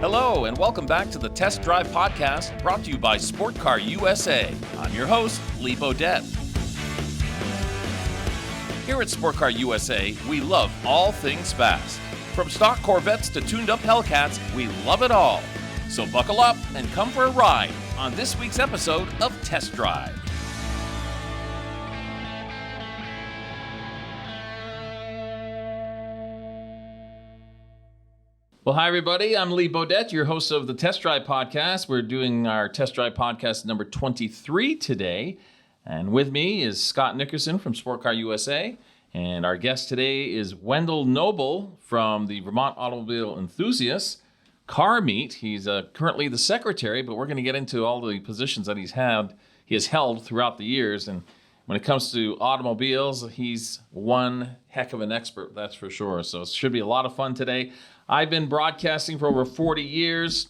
Hello, and welcome back to the Test Drive Podcast, brought to you by Sport Car USA. I'm your host, Lee Bodette. Here at Sport Car USA, we love all things fast. From stock Corvettes to tuned-up Hellcats, we love it all. So buckle up and come for a ride on this week's episode of Test Drive. Well, hi, everybody. I'm Lee Bodette, your host of the Test Drive Podcast. We're doing our Test Drive Podcast number 23 today. And with me is Scott Nickerson from Sport Car USA. And our guest today is Wendall Noble from the Vermont Automobile Enthusiasts car meet. He's currently the secretary, but we're going to get into all the positions that he has held throughout the years. And when it comes to automobiles, he's one heck of an expert, that's for sure. So it should be a lot of fun today. I've been broadcasting for over 40 years,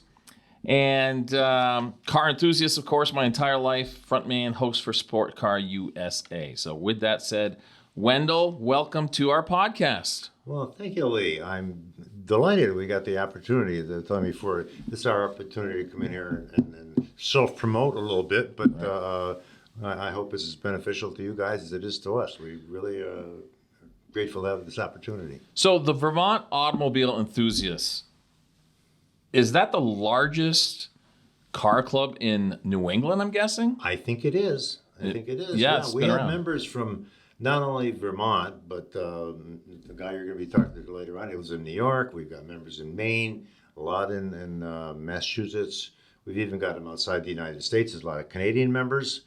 and car enthusiast, of course, my entire life, frontman, host for Sport Car USA. So with that said, Wendall, welcome to our podcast. Well, thank you, Lee. I'm delighted we got the opportunity to tell me for this is our opportunity to come in here and self-promote a little bit, but I hope this is beneficial to you guys as it is to us. We really grateful to have this opportunity. So the Vermont Automobile Enthusiasts, is that the largest car club in New England, I'm guessing? I think it is. Yeah, we have members from not only Vermont, but the guy you're going to be talking to later on, he was in New York. We've got members in Maine, a lot in Massachusetts. We've even got them outside the United States. There's a lot of Canadian members.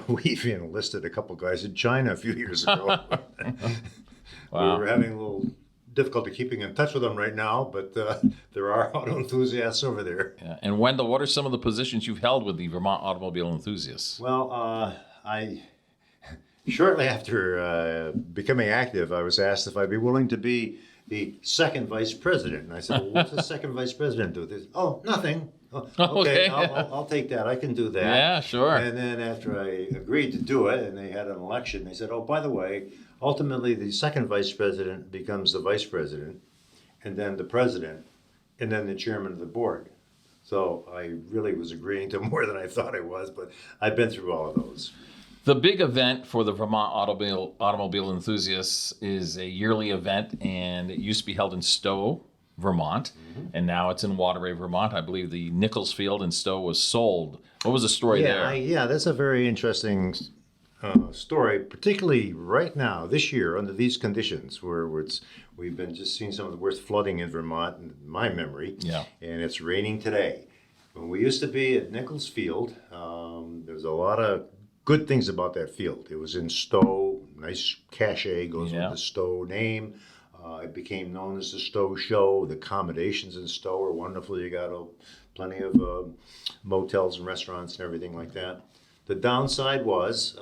We've enlisted a couple guys in China a few years ago. Wow. We're having a little difficulty keeping in touch with them right now, but there are auto enthusiasts over there. Yeah. And Wendall, what are some of the positions you've held with the Vermont Automobile Enthusiasts? Well, shortly after becoming active, I was asked if I'd be willing to be the second vice president. And I said, well, what's the second vice president do? They said, oh, nothing. Oh, okay, I'll take that. I can do that. Yeah, sure. And then after I agreed to do it, and they had an election, they said, oh, by the way, ultimately the second vice president becomes the vice president, and then the president, and then the chairman of the board. So I really was agreeing to more than I thought I was, but I've been through all of those. The big event for the Vermont Automobile Enthusiasts is a yearly event, and it used to be held in Stowe, Vermont, and now it's in Waterbury, Vermont. I believe the Nichols Field in Stowe was sold. What was the story there? Yeah, that's a very interesting story, particularly right now, this year, under these conditions, where we've been just seeing some of the worst flooding in Vermont in my memory, and it's raining today. When we used to be at Nichols Field, there's a lot of good things about that field. It was in Stowe, nice cachet goes with the Stowe name. It became known as the Stowe Show. The accommodations in Stowe are wonderful. You got plenty of motels and restaurants and everything like that. The downside was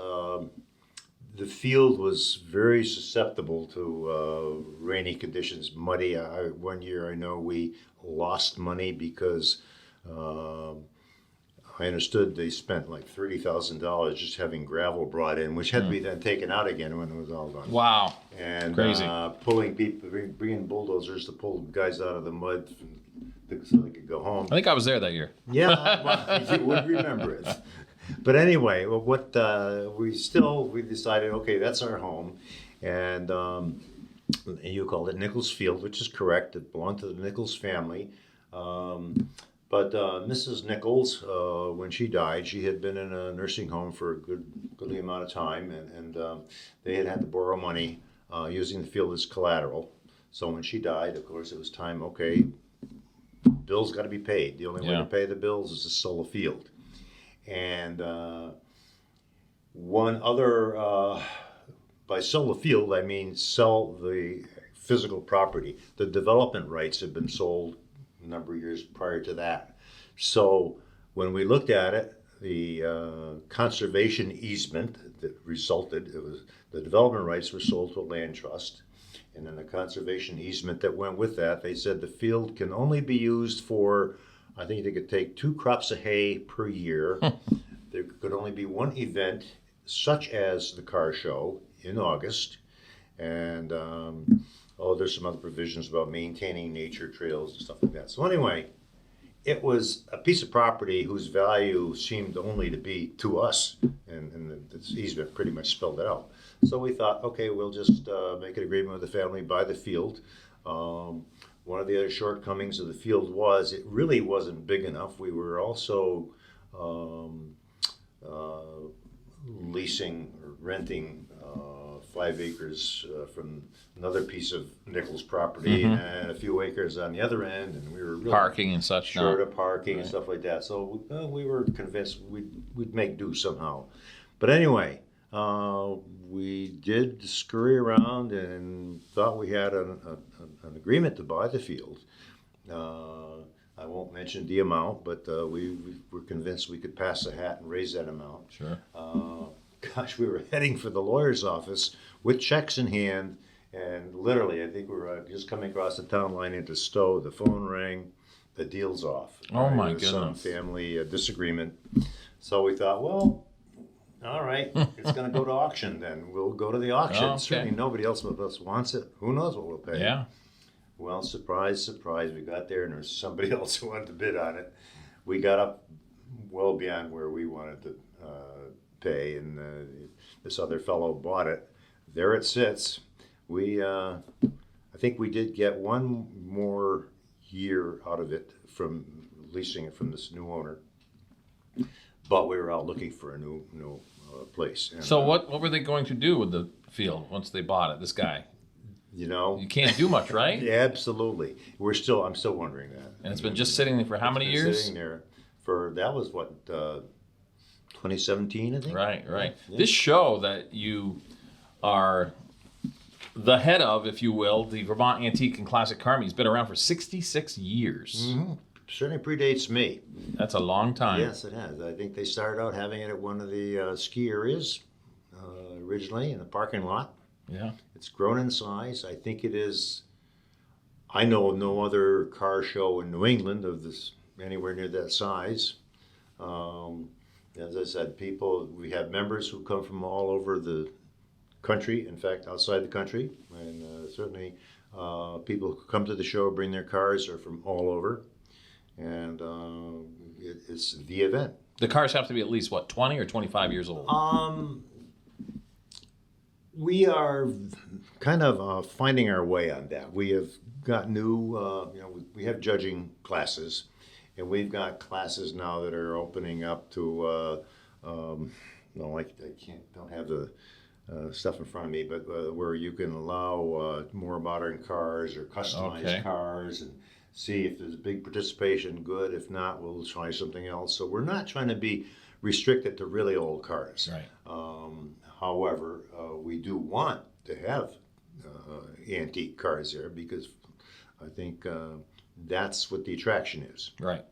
the field was very susceptible to rainy conditions, muddy. One year I know we lost money because I understood they spent like $30,000 just having gravel brought in, which had to be then taken out again when it was all done. Wow. And crazy. Pulling people, bringing bulldozers to pull guys out of the mud so they could go home. I think I was there that year. Yeah, well, you would remember it. But anyway, what we decided, okay, that's our home, and you called it Nichols Field, which is correct. It belonged to the Nichols family. But Mrs. Nichols, when she died, she had been in a nursing home for a goodly amount of time, and they had to borrow money using the field as collateral. So when she died, of course, it was time, okay, bills got to be paid. The only way to pay the bills is to sell the field. And one other, by sell the field, I mean sell the physical property. The development rights had been sold a number of years prior to that. So when we looked at it, the conservation easement that resulted, the development rights were sold to a land trust. And then the conservation easement that went with that, they said the field can only be used for, I think they could take 2 crops of hay per year. There could only be one event, such as the car show in August. And there's some other provisions about maintaining nature trails and stuff like that. So anyway, it was a piece of property whose value seemed only to be to us, and the easement pretty much spelled it out. So we thought, okay, we'll just make an agreement with the family, buy the field. One of the other shortcomings of the field was it really wasn't big enough. We were also leasing or renting 5 acres from another piece of Nichols property and a few acres on the other end, and we were really parking and such, short of parking and stuff like that. So we were convinced we'd make do somehow. But anyway, we did scurry around and thought we had an agreement to buy the field. I won't mention the amount, but we were convinced we could pass the hat and raise that amount. Sure. Gosh, we were heading for the lawyer's office with checks in hand, and literally, I think we were just coming across the town line into Stowe. The phone rang, the deal's off. Oh my There was some goodness. family disagreement. So we thought, well, all right, it's going to go to auction then. We'll go to the auction. Oh, okay. Certainly nobody else but us wants it. Who knows what we'll pay? Yeah. Well, surprise, surprise, we got there and there was somebody else who wanted to bid on it. We got up well beyond where we wanted to pay, and this other fellow bought it. There it sits. I think we did get one more year out of it from leasing it from this new owner, but we were out looking for a new place. And, So what were they going to do with the field once they bought it? This guy, you know, you can't do much, right? yeah, absolutely. I'm still wondering that. And it's been just sitting there for how many It's been years? Sitting there for, that was what, 2017, I think. Right. Yeah. This show that you are the head of, if you will, the Vermont Antique and Classic Car Meet, has been around for 66 years. Mm-hmm. Certainly predates me. That's a long time. Yes, it has. I think they started out having it at one of the ski areas originally in the parking lot. Yeah. It's grown in size. I think it is. I know of no other car show in New England of this anywhere near that size. As I said, we have members who come from all over the country, in fact, outside the country, and certainly people who come to the show, bring their cars, are from all over, and it's the event. The cars have to be at least, 20 or 25 years old? We are kind of finding our way on that. We have got new, we have judging classes, and we've got classes now that are opening up to, I don't have the stuff in front of me, but where you can allow more modern cars or customized cars and see if there's a big participation, good. If not, we'll try something else. So we're not trying to be restricted to really old cars. Right. However, we do want to have antique cars there because I think that's what the attraction is. Right.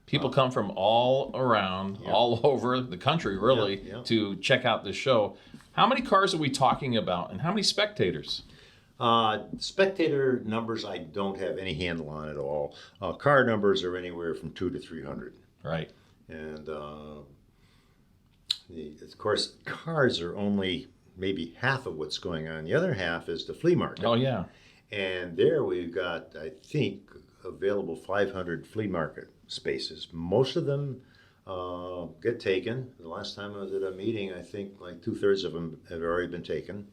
People come from all around, all over the country, really, to check out this show. How many cars are we talking about, and how many spectators? Spectator numbers, I don't have any handle on at all. Car numbers are anywhere from 200 to 300. Right. And of course, cars are only maybe half of what's going on. The other half is the flea market. Oh, yeah. And there we've got, I think, available 500 flea market spaces. Most of them get taken. The last time I was at a meeting, I think like 2/3 of them have already been taken.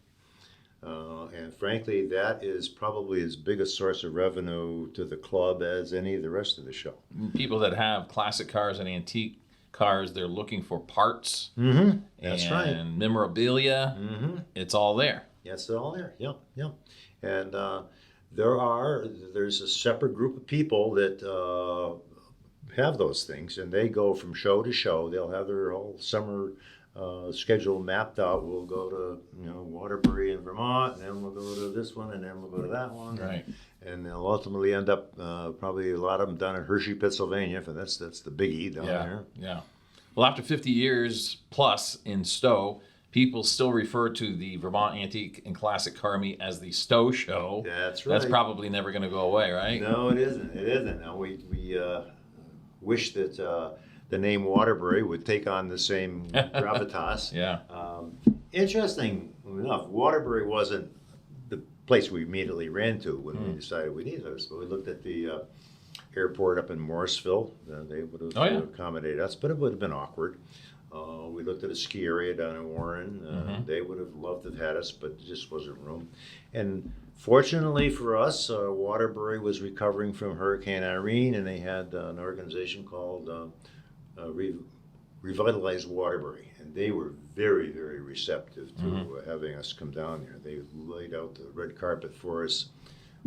And frankly, that is probably as big a source of revenue to the club as any of the rest of the show. People that have classic cars and antique cars, they're looking for parts. Mm-hmm. That's right. And memorabilia. Mm-hmm. It's all there. Yes, they're all there. Yep. And there's a separate group of people that have those things, and they go from show to show. They'll have their whole summer schedule mapped out. We'll go to Waterbury in Vermont, and then we'll go to this one, and then we'll go to that one. Right. And they'll ultimately end up probably a lot of them down in Hershey, Pennsylvania. But that's the biggie down there. Yeah. Well, after 50 years plus in Stowe, people still refer to the Vermont Antique and Classic Car Meet as the Stowe Show. That's right. That's probably never going to go away, right? No, it isn't. It isn't. Now, we wish that the name Waterbury would take on the same gravitas. Yeah. Interesting enough, Waterbury wasn't the place we immediately ran to when we decided we needed this. But we looked at the airport up in Morrisville. They would have accommodated us, but it would have been awkward. We looked at a ski area down in Warren. They would have loved to have had us, but there just wasn't room. And fortunately for us, Waterbury was recovering from Hurricane Irene, and they had an organization called Revitalize Waterbury, and they were very, very receptive to having us come down there. They laid out the red carpet for us.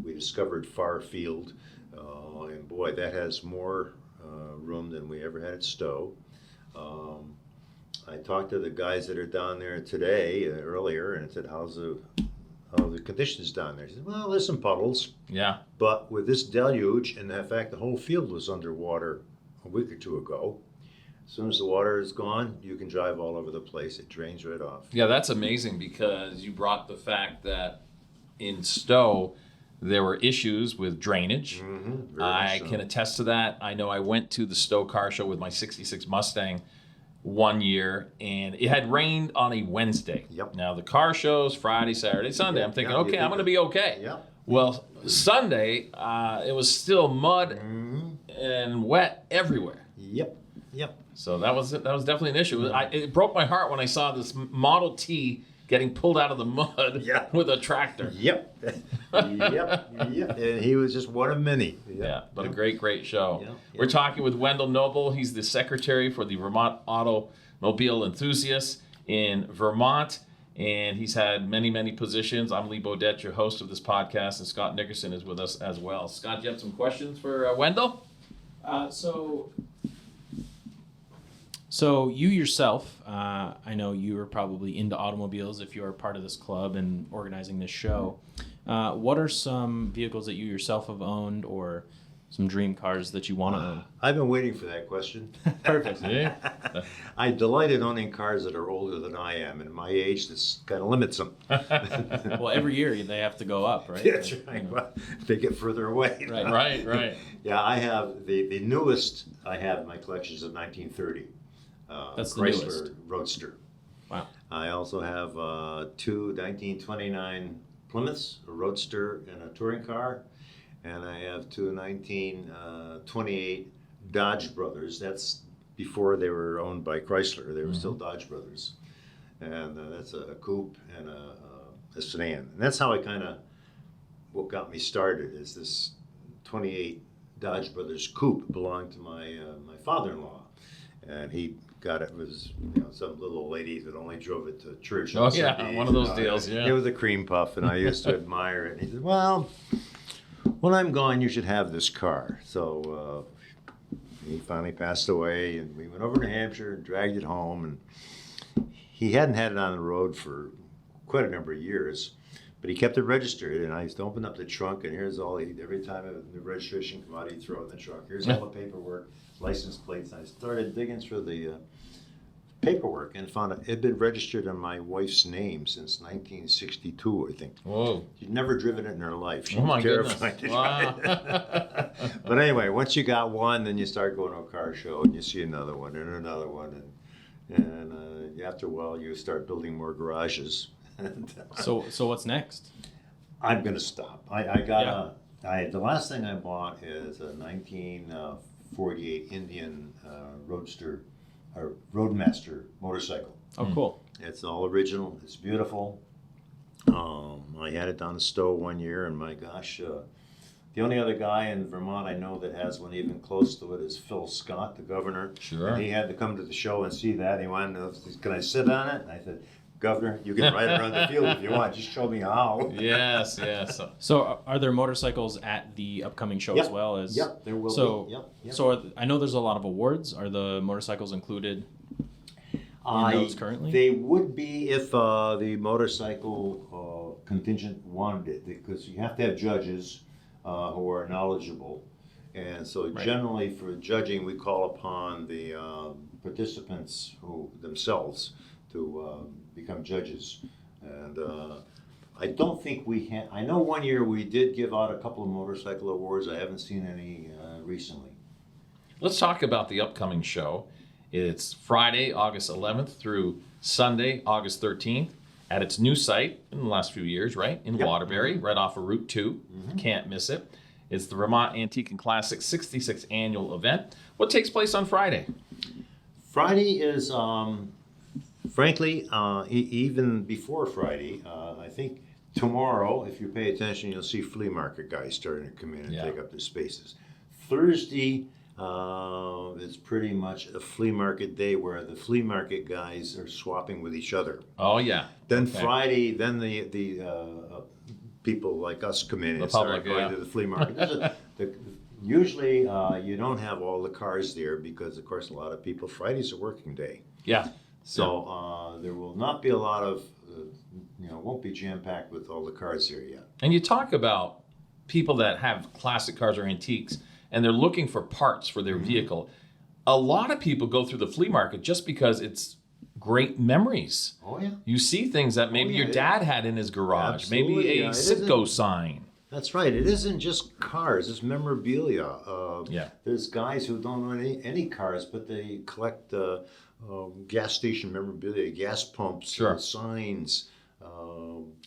We discovered Far Field, and boy, that has more room than we ever had at Stowe. I talked to the guys that are down there today, earlier, and said, how are the conditions down there? He said, well, there's some puddles. Yeah. But with this deluge, and the fact the whole field was underwater a week or two ago, as soon as the water is gone, you can drive all over the place. It drains right off. Yeah, that's amazing, because you brought the fact that in Stowe, there were issues with drainage. I can attest to that. I know I went to the Stowe Car Show with my 66 Mustang one year, and it had rained on a Wednesday. Yep. Now, the car show's Friday, Saturday, Sunday. I'm thinking, okay, I'm going to be okay. Yep. Well, Sunday, it was still mud and wet everywhere. Yep. So that was definitely an issue. It broke my heart when I saw this Model T getting pulled out of the mud with a tractor. Yep. And he was just one of many. Yeah, but a great show. Yep. We're talking with Wendall Noble. He's the secretary for the Vermont Automobile Enthusiasts in Vermont, and he's had many positions. I'm Lee Bodette, your host of this podcast, and Scott Nickerson is with us as well. Scott, do you have some questions for Wendall? So you yourself, I know you are probably into automobiles if you are part of this club and organizing this show. What are some vehicles that you yourself have owned, or some dream cars that you want to own? I've been waiting for that question. Perfect. Yeah. I delight in owning cars that are older than I am, and my age this kind of limits them. Well, every year they have to go up, right? That's right. Well, they get further away. Right. Yeah, I have the newest I have in my collection is a 1930. That's the Chrysler newest. Roadster. Wow. I also have two 1929 Plymouths, a Roadster and a touring car, and I have two 1928 Dodge Brothers. That's before they were owned by Chrysler. They were still Dodge Brothers, and that's a coupe and a sedan. And that's how I kind of what got me started is this 28 Dodge Brothers coupe belonged to my father-in-law, and he got it was some little lady that only drove it to church. Oh yeah, one of those deals. Yeah, it was a cream puff, and I used to admire it. And he said, "Well, when I'm gone, you should have this car." So he finally passed away, and we went over to New Hampshire and dragged it home. And he hadn't had it on the road for quite a number of years, but he kept it registered. And I used to open up the trunk, and here's all every time the registration come out, he'd throw it in the trunk. Here's all the paperwork. License plates. I started digging through the paperwork and found it had been registered in my wife's name since 1962, I think. Whoa. She'd never driven it in her life. She Oh my was terrified goodness. to drive it. But anyway, once you got one, then you start going to a car show and you see another one and another one. And after a while, you start building more garages. So what's next? I'm going to stop. The last thing I bought is a 1948 Indian Roadster, or Roadmaster motorcycle. Oh, cool. It's all original. It's beautiful. I had it down in Stowe one year, and my gosh, the only other guy in Vermont I know that has one even close to it is Phil Scott, the governor. Sure. And he had to come to the show and see that. He wanted to know, can I sit on it? And I said, Governor, you can ride around the field if you want. Just show me how. Yes. So are there motorcycles at the upcoming show as well? Yep, there will be. Yep. So I know there's a lot of awards. Are the motorcycles included in those currently? They would be if the motorcycle contingent wanted it, because you have to have judges who are knowledgeable. And so generally for judging, we call upon the participants who themselves to become judges. And I don't think we had, I know one year we did give out a couple of motorcycle awards. I haven't seen any recently. Let's talk about the upcoming show. It's Friday, August 11th through Sunday, August 13th at its new site in the last few years, right? In Waterbury, right off of Route 2. Can't miss it. It's the Vermont Antique and Classic 66th annual event. What takes place on Friday? Friday is, frankly, even before Friday, I think tomorrow, if you pay attention, you'll see flea market guys starting to come in and take up their spaces. Thursday is pretty much a flea market day where the flea market guys are swapping with each other. Oh, yeah. Then Friday, then the people like us come in and start going to the flea market. Usually, you don't have all the cars there because, of course, a lot of people, Friday's a working day. Yeah. So there will not be a lot of, won't be jam-packed with all the cars there yet. And you talk about people that have classic cars or antiques, and they're looking for parts for their vehicle. A lot of people go through the flea market just because it's great memories. Oh, yeah. You see things that maybe your dad had in his garage. Absolutely, maybe a Citgo sign. That's right. It isn't just cars. It's memorabilia. There's guys who don't own any cars, but they collect gas station memorabilia, gas pumps, signs.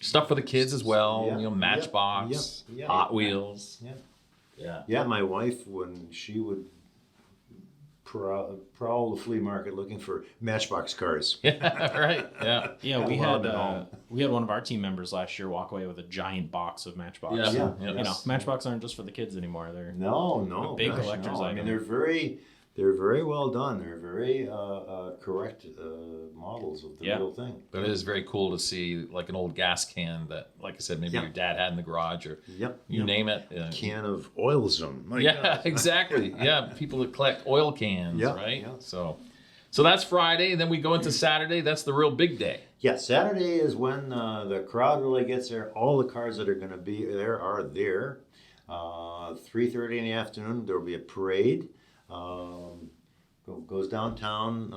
Stuff for the kids as well. Matchbox, Hot Wheels. Yeah, my wife, when she would prowl the flea market looking for Matchbox cars. Yeah, right. Yeah. Yeah, we had one of our team members last year walk away with a giant box of Matchbox. Matchbox aren't just for the kids anymore. They're big collectors. I mean, they're very well done. They're very correct models of the real thing. But it is very cool to see like an old gas can that, like I said, maybe your dad had in the garage or you name it. Can of oil zone. Exactly. Yeah, people that collect oil cans, right? Yeah. So that's Friday. Then we go into Saturday. That's the real big day. Yeah, Saturday is when the crowd really gets there. All the cars that are going to be there are there. 3:30 in the afternoon, there will be a parade. Goes downtown.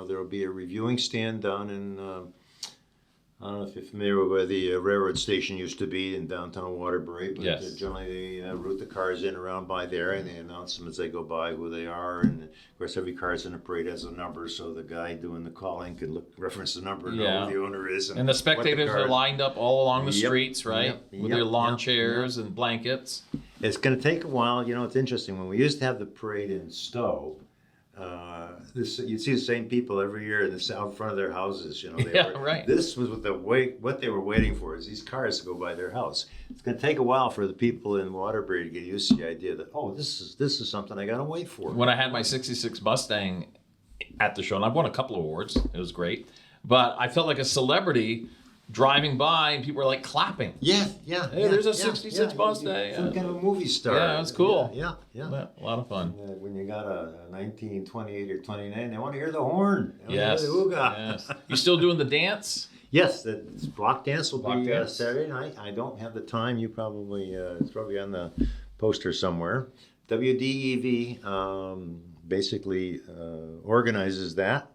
There will be a reviewing stand down in, I don't know if you're familiar with where the railroad station used to be in downtown Waterbury, but generally they route the cars in around by there and they announce them as they go by who they are. And of course, every car in a parade has a number, so the guy doing the calling can reference the number and know who the owner is. And the spectators are lined up all along the streets, right? With their lawn chairs and blankets. It's going to take a while. It's interesting. When we used to have the parade in Stowe, you'd see the same people every year out front of their houses. This was what they were waiting for is these cars to go by their house. It's going to take a while for the people in Waterbury to get used to the idea that this is something I got to wait for. When I had my '66 Mustang at the show, and I've won a couple of awards, it was great, but I felt like a celebrity driving by and people were like clapping. Hey, there's a '66 Mustang. Some kind of a movie star. Yeah, it was cool. Yeah. A lot of fun. When you got a 1928 or 29, they want to hear the horn. Yes. You still doing the dance? Yes, the block dance will be Saturday night. I don't have the time. You probably it's probably on the poster somewhere. WDEV basically organizes that.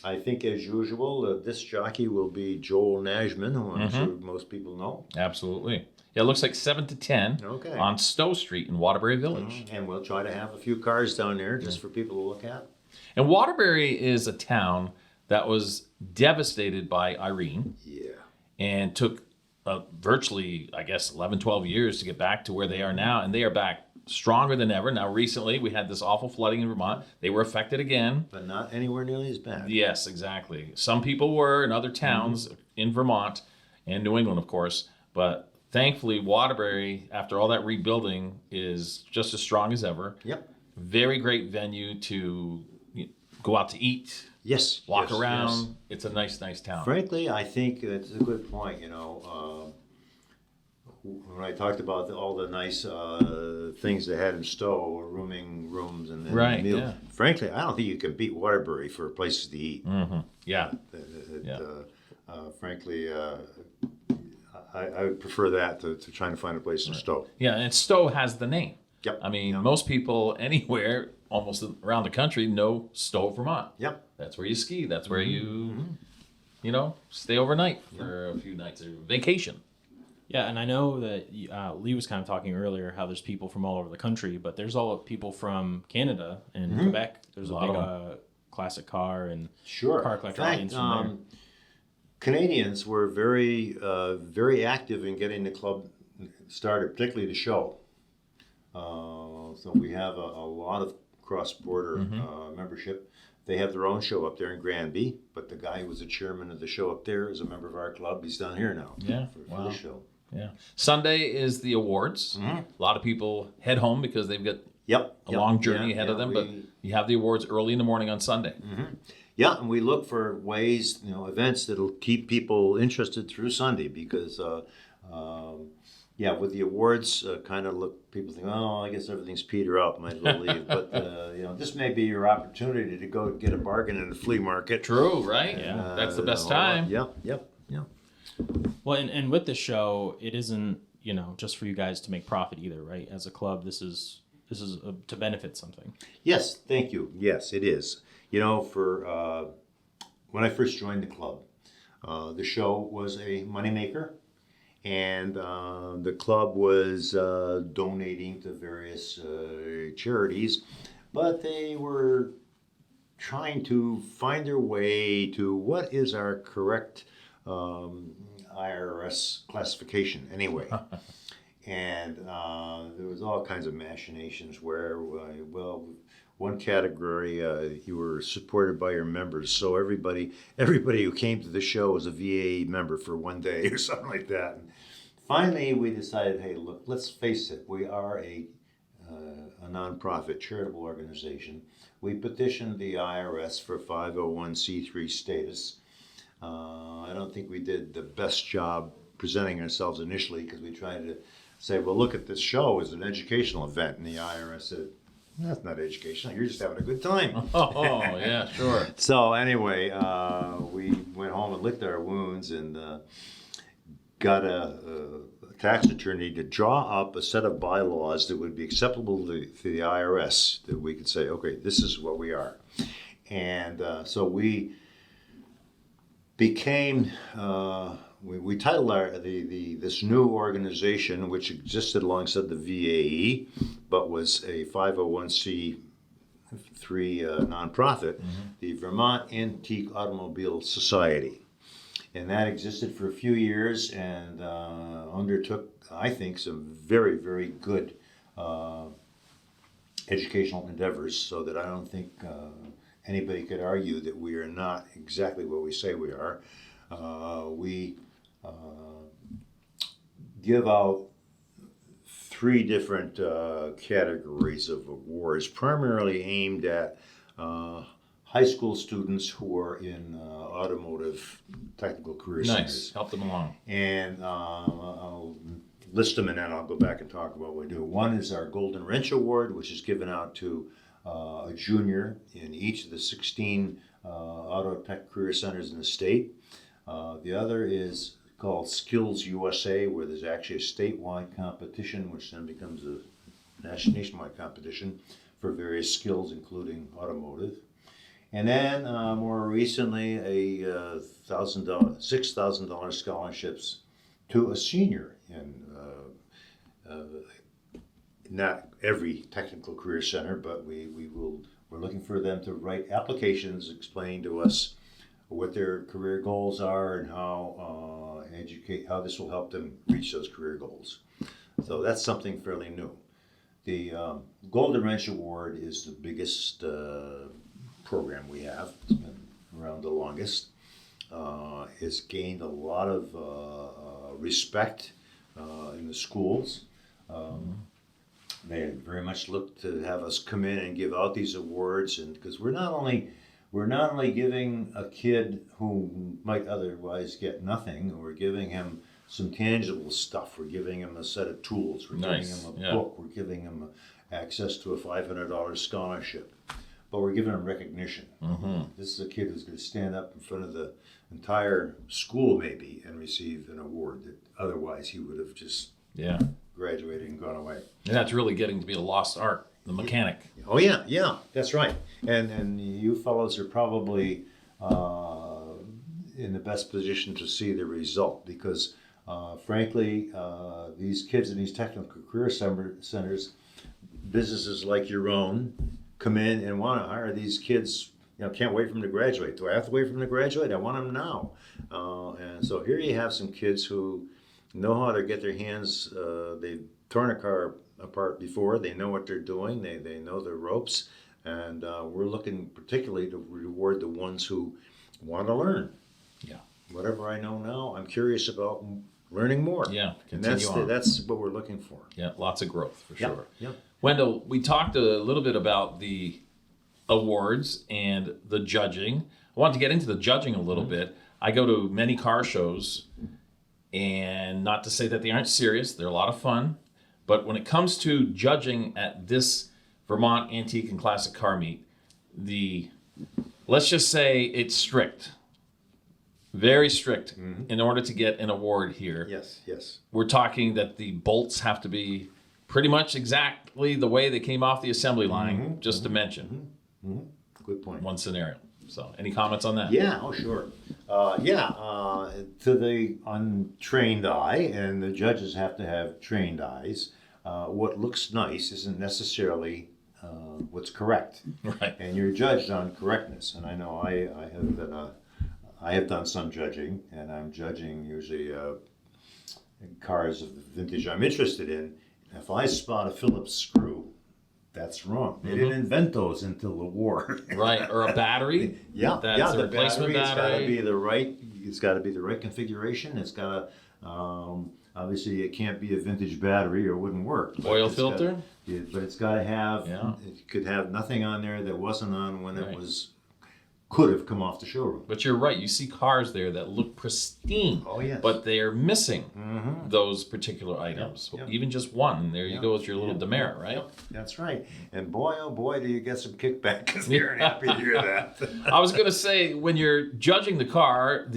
I think, as usual, this jockey will be Joel Nashman, who I'm sure most people know. Absolutely. Yeah, it looks like 7 to 10 on Stowe Street in Waterbury Village. And we'll try to have a few cars down there just for people to look at. And Waterbury is a town that was devastated by Irene. Yeah. And took virtually, I guess, 11, 12 years to get back to where they are now. And they are back stronger than ever. Now, recently, we had this awful flooding in Vermont. They were affected again. But not anywhere nearly as bad. Yes, exactly. Some people were in other towns in Vermont and New England, of course. But thankfully, Waterbury, after all that rebuilding, is just as strong as ever. Yep. Very great venue to go out to eat. Yes. Walk around. Yes. It's a nice town. Frankly, I think that's a good point. When I talked about all the nice things they had in Stowe, rooming rooms and meals. Yeah. Frankly, I don't think you can beat Waterbury for places to eat. Mm-hmm. Yeah. Frankly, I would prefer that to trying to find a place in Stowe. Yeah, and Stowe has the name. Yep. I mean, most people anywhere, almost around the country, know Stowe, Vermont. Yep. That's where you ski. That's where you stay overnight for a few nights or vacation. Yeah, and I know that Lee was kind of talking earlier how there's people from all over the country, but there's all people from Canada and Quebec. There's a big classic car and car collector audience from there. Canadians were very, very active in getting the club started, particularly the show. So we have a lot of cross-border membership. They have their own show up there in Granby, but the guy who was the chairman of the show up there is a member of our club. He's down here now for the show. Yeah. Sunday is the awards. Mm-hmm. A lot of people head home because they've got a long journey ahead of them, but you have the awards early in the morning on Sunday. Mm-hmm. Yeah, and we look for ways, events that'll keep people interested through Sunday because, with the awards, people think, oh, I guess everything's peter out, might as well leave. But, this may be your opportunity to go get a bargain in the flea market. True, right? Yeah, that's the best time. Yep. Well, and with the show, it isn't, just for you guys to make profit either, right? As a club, this is to benefit something. Yes, thank you. Yes, it is. For when I first joined the club, the show was a moneymaker, and the club was donating to various charities, but they were trying to find their way to what is our correct IRS classification anyway. And there was all kinds of machinations where, one category, you were supported by your members. So everybody who came to the show was a VA member for one day or something like that. And finally, we decided, hey, look, let's face it. We are a nonprofit charitable organization. We petitioned the IRS for 501c3 status. I don't think we did the best job presenting ourselves initially because we tried to say, well, look at this show as an educational event. And the IRS said, that's not educational. You're just having a good time. Oh, yeah, sure. So anyway, we went home and licked our wounds and got a tax attorney to draw up a set of bylaws that would be acceptable to the IRS, that we could say, okay, this is what we are. And so we became... We titled this new organization, which existed alongside the VAE, but was a 501c3 nonprofit, the Vermont Antique Automobile Society. And that existed for a few years and undertook, I think, some very, very good educational endeavors, so that I don't think anybody could argue that we are not exactly what we say we are. We give out 3 different categories of awards, primarily aimed at high school students who are in automotive technical career centers. Help them along. And I'll list them and then I'll go back and talk about what we do. One is our Golden Wrench Award, which is given out to a junior in each of the 16 auto tech career centers in the state. The other is called Skills USA, where there's actually a statewide competition, which then becomes a nationwide competition for various skills, including automotive. And then more recently, a $6,000 scholarships to a senior in not every technical career center, but we're looking for them to write applications explaining to us what their career goals are and how this will help them reach those career goals. So that's something fairly new. The Golden Wrench Award is the biggest program we have. It's been around the longest. It's gained a lot of respect in the schools. They very much look to have us come in and give out these awards, and because we're not only giving a kid who might otherwise get nothing, we're giving him some tangible stuff. We're giving him a set of tools. We're giving him a book. We're giving him access to a $500 scholarship. But we're giving him recognition. This is a kid who's going to stand up in front of the entire school maybe and receive an award that otherwise he would have just graduated and gone away. And that's really getting to be a lost art, the mechanic. Oh yeah, that's right. And you fellows are probably in the best position to see the result because, frankly, these kids in these technical career centers, businesses like your own, come in and want to hire these kids. Can't wait for them to graduate. Do I have to wait for them to graduate? I want them now. And so here you have some kids who know how to get their hands. They've torn a car apart before. They know what they're doing. They know the ropes, and we're looking particularly to reward the ones who want to learn. Yeah. Whatever I know now, I'm curious about learning more. Yeah. And Continue that's what we're looking for. Yeah. Lots of growth for sure. Yep. Wendell, we talked a little bit about the awards and the judging. I want to get into the judging a little bit. I go to many car shows, and not to say that they aren't serious, they're a lot of fun. But when it comes to judging at this Vermont Antique and Classic Car Meet, let's just say it's strict. Very strict in order to get an award here. Yes. We're talking that the bolts have to be pretty much exactly the way they came off the assembly line, just to mention. Good point. One scenario. So, any comments on that? Yeah, sure. To the untrained eye, and the judges have to have trained eyes, what looks nice isn't necessarily what's correct. Right. And you're judged on correctness. And I know I have done some judging, and I'm judging usually cars of the vintage I'm interested in. If I spot a Phillips screw, that's wrong. They didn't invent those until the war. Right, or a battery. Yeah, That's a the replacement battery. It's got to battery. be the right. It's got to be the right configuration. It's got to. Obviously, it can't be a vintage battery or it wouldn't work. Oil filter. But it's got to have. Yeah. It could have nothing on there that wasn't on when Right. it was. Could have come off the showroom. But you're right. You see cars there that look pristine. Oh, yes. But they're missing those particular items. Yeah. Even just one. And there you go with your little demerit, right? Yep, that's right. And boy, oh boy, do you get some kickback because they're happy to hear that. I was going to say, when you're judging the car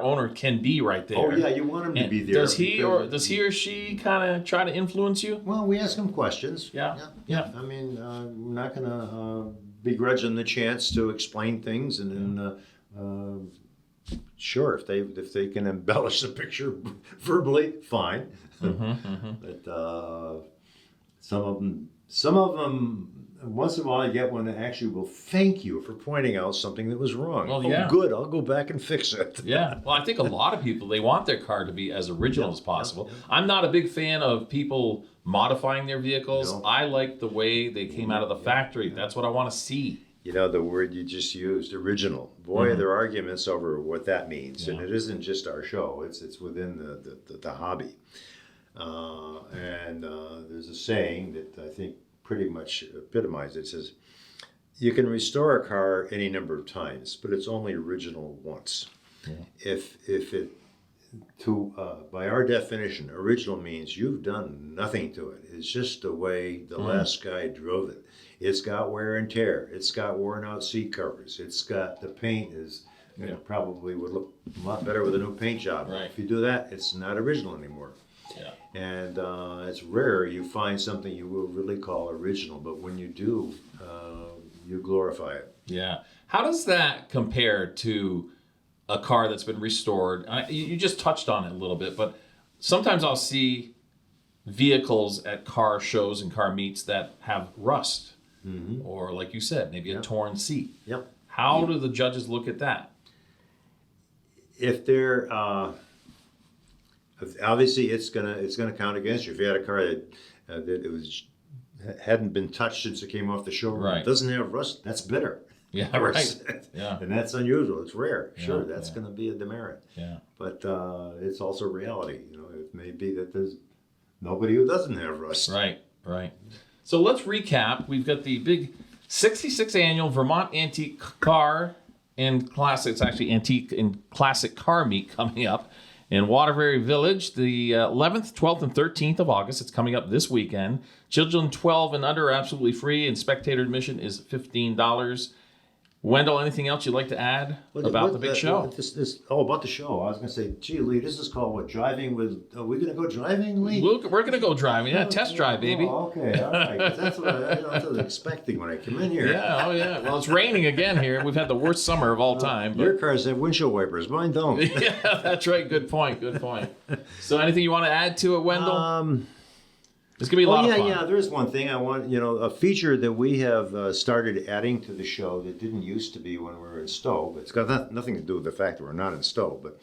owner can be right there. Oh yeah, you want him to And be there. does he or she kind of try to influence you? Well, we ask him questions. Yeah. I mean, we're not going to begrudge them the chance to explain things, and then sure, if they can embellish the picture verbally, fine. But some of them, once in a while, you get one that actually will thank you for pointing out something that was wrong. Well, yeah. Oh, good. I'll go back and fix it. Yeah. Well, I think a lot of people, they want their car to be as original as possible. I'm not a big fan of people modifying their vehicles. No. I like the way they came out of the factory. That's what I want to see. You know, the word you just used, original. Boy, there are arguments over what that means. Yeah. And it isn't just our show. It's within the hobby. There's a saying that I think pretty much epitomizes it. It says, you can restore a car any number of times, but it's only original once. Yeah. By our definition, original means you've done nothing to it. It's just the way the last guy drove it. It's got wear and tear. It's got worn out seat covers. It's got the paint is probably would look a lot better with a new paint job. Right. If you do that, it's not original anymore. Yeah. And it's rare you find something you will really call original, but when you do, you glorify it. Yeah. How does that compare to a car that's been restored? You just touched on it a little bit, but sometimes I'll see vehicles at car shows and car meets that have rust, or like you said, maybe a torn seat. Yep. How do the judges look at that? If they're obviously it's gonna count against you. If you had a car that hadn't been touched since it came off the showroom, Right. it doesn't have rust, that's bitter. Yeah, right. Yeah. And that's unusual. It's rare. Yeah, Sure, that's yeah. going to be a demerit. Yeah. But it's also reality. You know, it may be that there's nobody who doesn't have rust. Right. So let's recap. We've got the big 66th annual Vermont Antique Car and Classic. It's actually Antique and Classic Car Meet coming up in Waterbury Village, the 11th, 12th, and 13th of August. It's coming up this weekend. Children 12 and under are absolutely free, and spectator admission is $15. Wendell, anything else you'd like to add about the big show? About the show. I was going to say, gee, Lee, this is called what? Driving with... Are we going to go driving, Lee? We're going to go driving. Yeah, test drive, baby. Oh, okay, all right. 'Cause that's what I was expecting when I come in here. Yeah, oh yeah. Well, it's raining again here. We've had the worst summer of all time. But... Your cars have windshield wipers. Mine don't. Yeah, that's right. Good point. So anything you want to add to it, Wendell? It's going to be a lot of fun. Yeah, there is one thing I want, a feature that we have started adding to the show that didn't used to be when we were in Stowe. It's got nothing to do with the fact that we're not in Stowe, but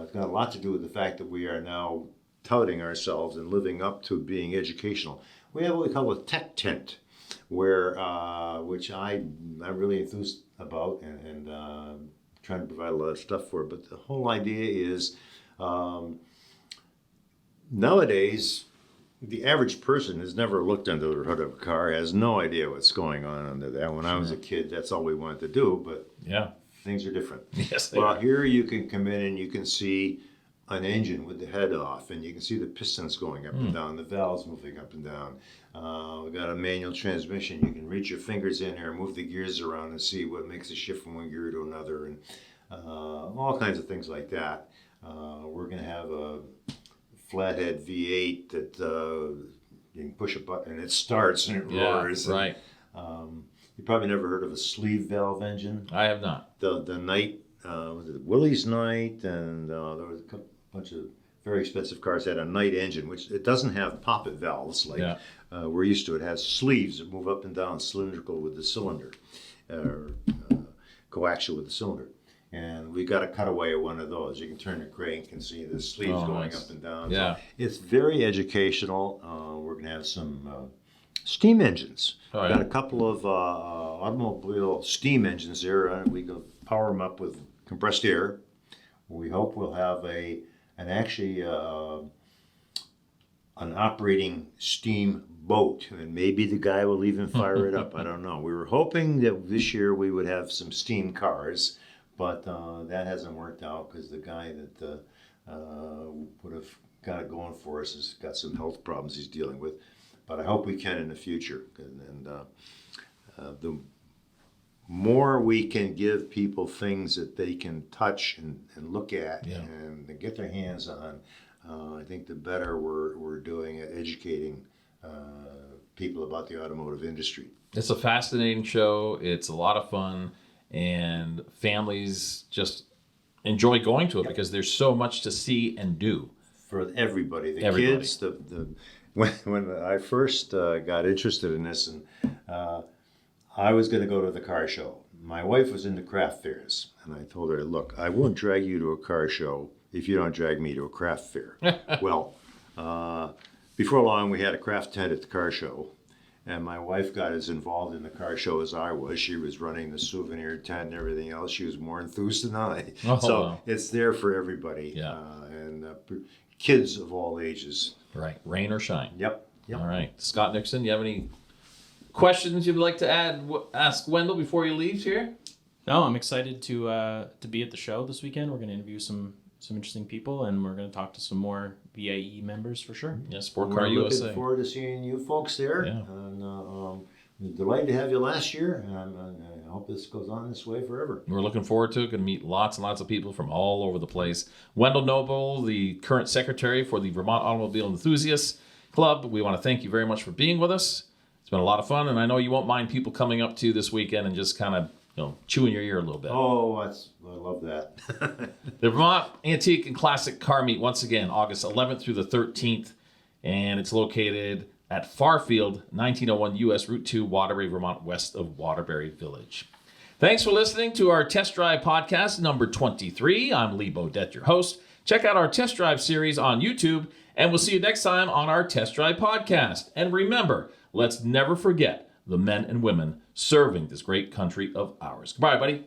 it's got a lot to do with the fact that we are now touting ourselves and living up to being educational. We have what we call a tech tent, where which I'm really enthused about and trying to provide a lot of stuff for. But the whole idea is nowadays the average person has never looked under the hood of a car, has no idea what's going on under that. When I was a kid, that's all we wanted to do. But things are different. Yes, well, here you can come in and you can see an engine with the head off, and you can see the pistons going up and down, the valves moving up and down. We've got a manual transmission. You can reach your fingers in there and move the gears around and see what makes a shift from one gear to another, and all kinds of things like that. We're going to have a flathead V8 that you can push a button and it starts and it roars. Right. You probably never heard of a sleeve valve engine. I have not. The Knight, was it Willys Knight, and there was a bunch of very expensive cars that had a Knight engine, which it doesn't have poppet valves like we're used to. It has sleeves that move up and down, cylindrical with the cylinder, coaxial with the cylinder. And we got a cutaway of one of those. You can turn the crank and see the sleeves going up and down. Yeah. So it's very educational. We're going to have some steam engines. Got a couple of automobile steam engines there. We can power them up with compressed air. We hope we'll have an operating steam boat, and maybe the guy will even fire it up. I don't know. We were hoping that this year we would have some steam cars, but that hasn't worked out because the guy that would have got it going for us has got some health problems he's dealing with. But I hope we can in the future. And the more we can give people things that they can touch and look at and get their hands on, I think the better we're doing at educating people about the automotive industry. It's a fascinating show. It's a lot of fun, and families just enjoy going to it because there's so much to see and do. For everybody, the kids, when I first got interested in this, and I was going to go to the car show. My wife was into craft fairs, and I told her, look, I won't drag you to a car show if you don't drag me to a craft fair. Well, before long, we had a craft tent at the car show, and my wife got as involved in the car show as I was. She was running the souvenir tent and everything else. She was more enthused than I. It's there for everybody, and kids of all ages. Right, rain or shine. Yep. All right, Scott Nixon, you have any questions you'd like to ask Wendall before he leaves here? No, I'm excited to be at the show this weekend. We're going to interview some interesting people, and we're going to talk to some more VAE members for sure. Yeah, Sport Car USA. Looking forward to seeing you folks there. Yeah. And delighted to have you last year, and I hope this goes on this way forever. We're looking forward to it. Going to meet lots and lots of people from all over the place. Wendall Noble, the current secretary for the Vermont Automobile Enthusiasts Club. We want to thank you very much for being with us. It's been a lot of fun, and I know you won't mind people coming up to you this weekend and just kind of chewing your ear a little bit. Oh, I love that. The Vermont Antique and Classic Car Meet, once again, August 11th through the 13th, and it's located at Farfield, 1901 U.S. Route 2, Waterbury, Vermont, west of Waterbury Village. Thanks for listening to our Test Drive podcast number 23. I'm Lee Bodette, your host. Check out our Test Drive series on YouTube, and we'll see you next time on our Test Drive podcast. And remember, let's never forget the men and women serving this great country of ours. Goodbye, buddy.